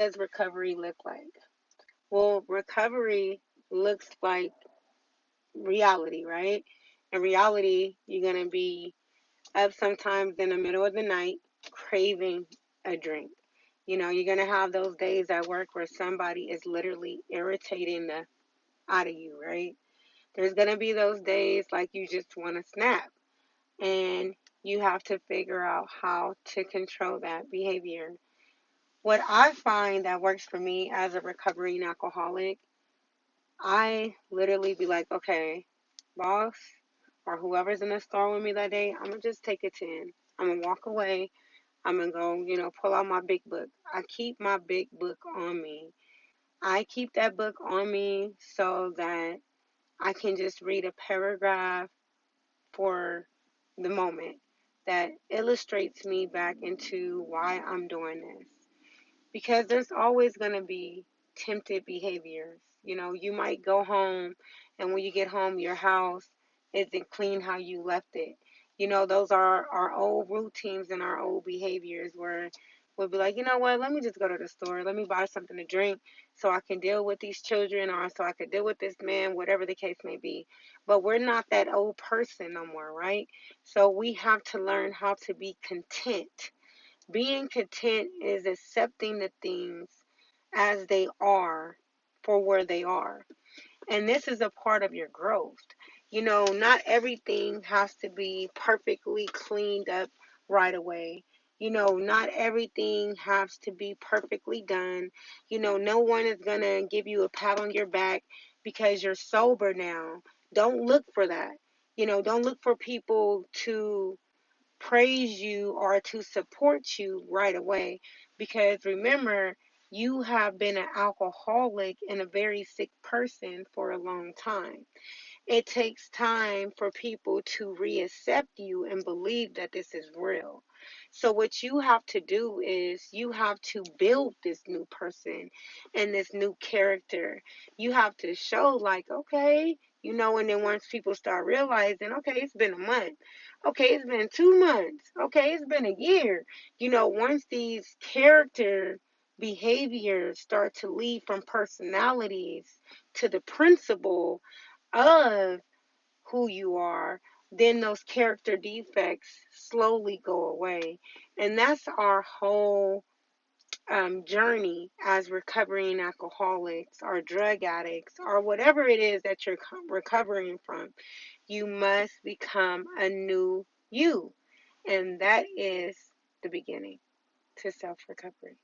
does recovery look like? Well, recovery looks like reality, right? In reality, you're going to be up sometimes in the middle of the night craving a drink. You know, you're going to have those days at work where somebody is literally irritating the out of you, right? There's going to be those days like you just want to snap, and you have to figure out how to control that behavior. What I find that works for me as a recovering alcoholic, I literally be like, okay, boss, or whoever's in the store with me that day, I'm gonna just take a 10. I'm gonna walk away. I'm gonna go, pull out my big book. I keep my big book on me. I keep that book on me so that I can just read a paragraph for the moment that illustrates me back into why I'm doing this. Because there's always going to be tempted behaviors. You know, you might go home, and when you get home, your house isn't clean how you left it. You know, those are our old routines and our old behaviors where we'll be like, you know what, let me just go to the store. Let me buy something to drink so I can deal with these children or so I can deal with this man, whatever the case may be. But we're not that old person no more, right? So we have to learn how to be content. Being content is accepting the things as they are for where they are. And this is a part of your growth. You know, not everything has to be perfectly cleaned up right away. You know, not everything has to be perfectly done. You know, no one is going to give you a pat on your back because you're sober now. Don't look for that. You know, don't look for people to praise you or to support you right away, because remember, you have been an alcoholic and a very sick person for a long time. It takes time for people to reaccept you and believe that this is real. So what you have to do is you have to build this new person and this new character. You have to show like, okay, and then once people start realizing, okay, it's been a month. Okay, it's been 2 months. Okay, it's been a year. Once these character behaviors start to lead from personalities to the principle of who you are, then those character defects slowly go away. And that's our whole journey as recovering alcoholics or drug addicts or whatever it is that you're recovering from. You must become a new you. And that is the beginning to self recovery.